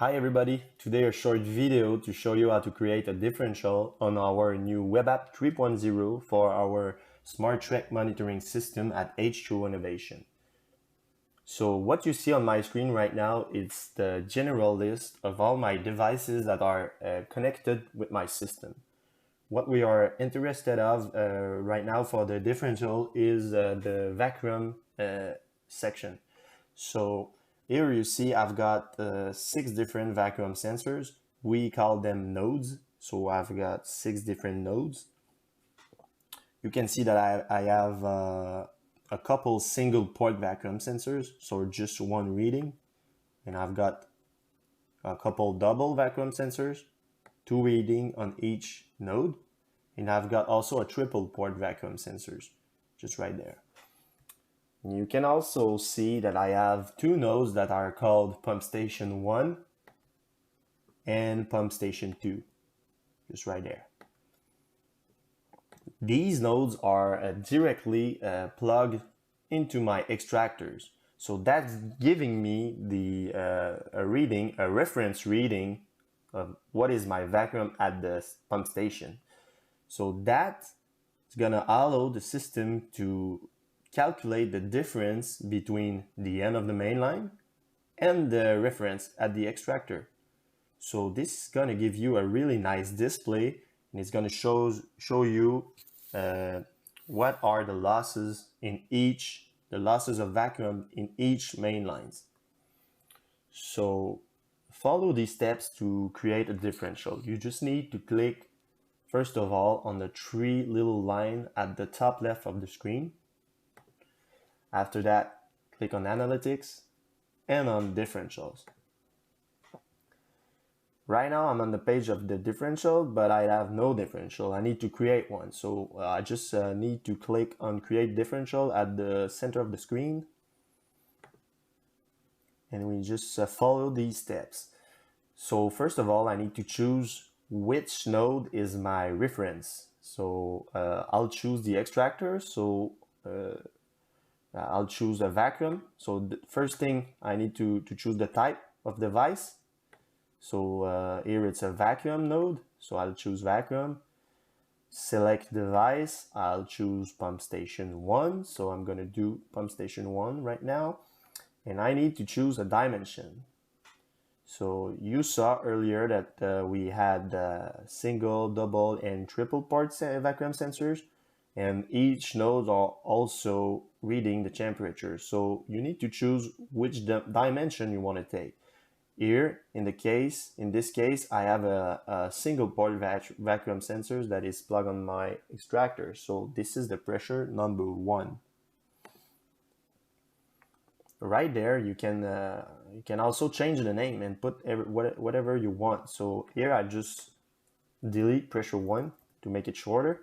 Hi everybody, today a short video to show you how to create a differential on our new Webapp 3.0 for our Smartrek monitoring system at H2O Innovation. So what you see on my screen right now is the general list of all my devices that are connected with my system. What we are interested of right now for the differential is the vacuum section. So here you see I've got 6 different vacuum sensors. We call them nodes. So I've got 6 different nodes. You can see that I have a couple single port vacuum sensors, so just one reading. And I've got a couple double vacuum sensors, 2 reading on each node. And I've got also a triple port vacuum sensors, just right there. You can also see that I have 2 nodes that are called pump station 1 and pump station 2, just right there. These nodes are directly plugged into my extractors. So that's giving me the a reference reading of what is my vacuum at the pump station. So that's gonna allow the system to calculate the difference between the end of the main line and the reference at the extractor. So this is going to give you a really nice display, and it's going to show you what are the losses of vacuum in each main lines. So follow these steps to create a differential. You just need to click first of all on the 3 little line at the top left of the screen. After that, click on Analytics and on Differentials. Right now, I'm on the page of the differential, but I have no differential. I need to create one. So I just need to click on Create Differential at the center of the screen. And we just follow these steps. So first of all, I need to choose which node is my reference. So I'll choose the extractor. So I'll choose a vacuum. So the first thing I need to choose the type of device. So here it's a vacuum node. So I'll choose vacuum. Select device. I'll choose pump station 1. So I'm going to do pump station 1 right now. And I need to choose a dimension. So you saw earlier that we had single, double, and triple port vacuum sensors. And each node are also reading the temperature. So you need to choose which dimension you want to take. Here, in this case, I have a single port vacuum sensors that is plugged on my extractor. So this is the pressure number 1. Right there, you can also change the name and put whatever you want. So here I just delete pressure 1 to make it shorter.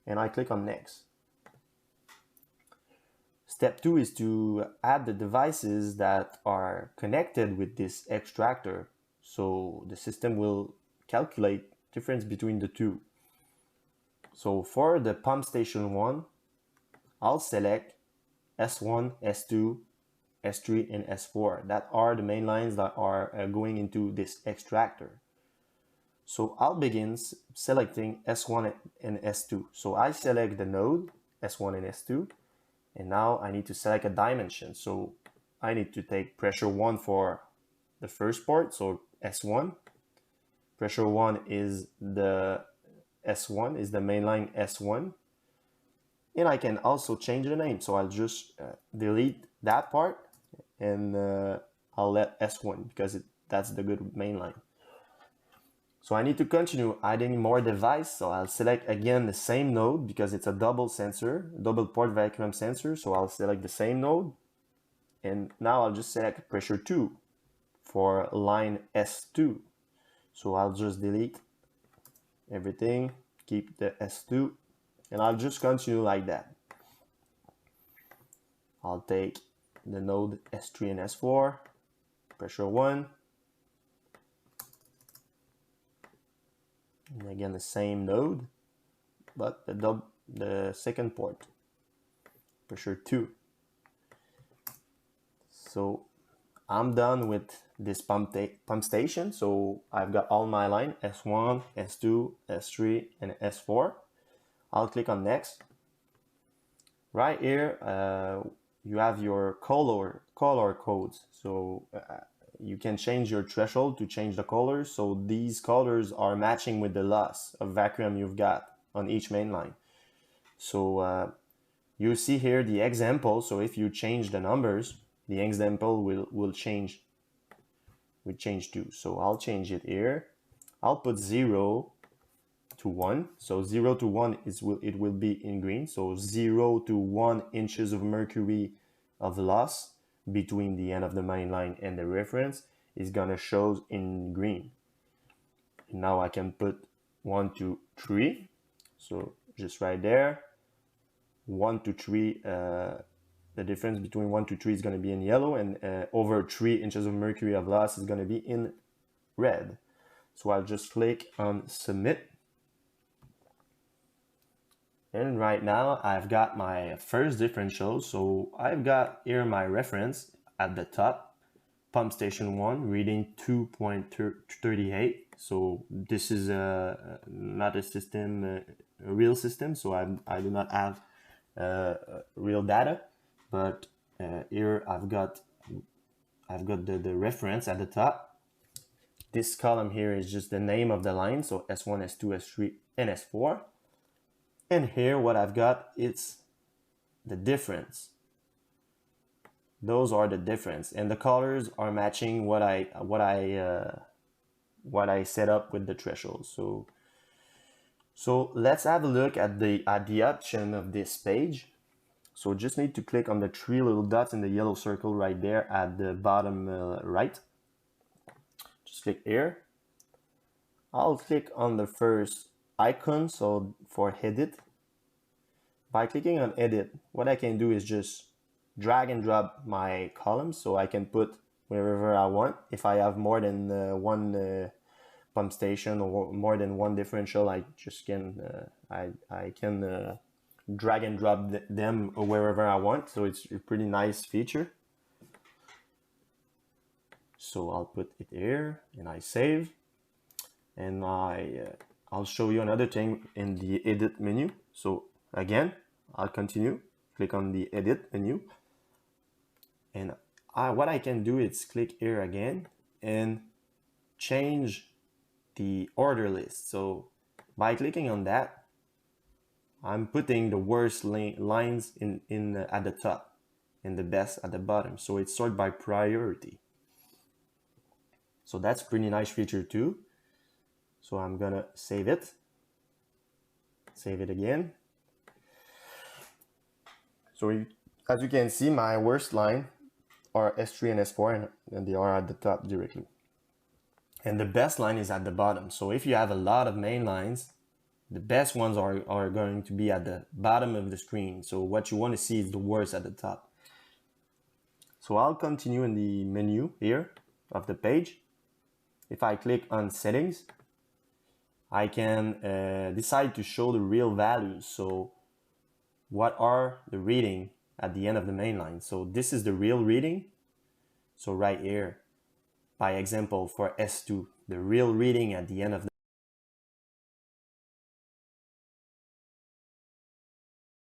And I click on next. Step 2 is to add the devices that are connected with this extractor. So the system will calculate difference between the two. So for the pump station 1, I'll select S1, S2, S3, and S4. That are the main lines that are going into this extractor. So I'll begin selecting S1 and S2. So I select the node, S1 and S2, and now I need to select a dimension. So I need to take pressure 1 for the first port, so S1. Pressure 1 is the S1, is the main line S1. And I can also change the name. So I'll just delete that part and I'll let S1 because that's the good main line. So I need to continue adding more device. So I'll select again the same node because it's a double sensor, double port vacuum sensor. So I'll select the same node. And now I'll just select pressure 2 for line S2. So I'll just delete everything, keep the S2, and I'll just continue like that. I'll take the node S3 and S4, pressure 1. And again, the same node, but the second port, pressure 2. So I'm done with this pump station. So I've got all my line, S1, S2, S3, and S4. I'll click on next. Right here, you have your color codes. So you can change your threshold to change the colors. So these colors are matching with the loss of vacuum you've got on each main line. So you see here the example. So if you change the numbers, the example will change too. So I'll change it here. I'll put 0 to 1. So 0 to 1 it will be in green. So 0 to 1 inches of mercury of loss between the end of the main line and the reference is gonna show in green. And now I can put 1 to 3. So just right there, 1 to 3, the difference between 1 to 3 is going to be in yellow, and over 3 inches of mercury of loss is going to be in red. So I'll just click on submit. And right now I've got my first differential. So I've got here my reference at the top, pump station 1 reading 2.38. So this is not a system, a real system. So I do not have real data, but here I've got the reference at the top. This column here is just the name of the line, so S1, S2, S3, and S4. And here what I've got is the difference. Those are the difference, and the colors are matching what I set up with the threshold. So let's have a look at the option of this page. So just need to click on the 3 little dots in the yellow circle right there at the bottom right. Just click here. I'll click on the first icon, so for edit. By clicking on edit, what I can do is just drag and drop my columns, so I can put wherever I want. If I have more than one pump station or more than one differential, I just can I can drag and drop them wherever I want. So it's a pretty nice feature. So I'll put it here and I save, and I'll show you another thing in the edit menu. So again, I'll continue, click on the edit menu, and what I can do is click here again and change the order list. So by clicking on that, I'm putting the worst lines at the top and the best at the bottom. So it's sorted by priority. So that's a pretty nice feature too. So I'm gonna save it again. So as you can see, my worst line are S3 and S4, and they are at the top directly. And the best line is at the bottom. So if you have a lot of main lines, the best ones are going to be at the bottom of the screen. So what you want to see is the worst at the top. So I'll continue in the menu here of the page. If I click on settings, I can decide to show the real values. So what are the reading at the end of the main line? So this is the real reading. So right here, by example, for S2, the real reading at the end of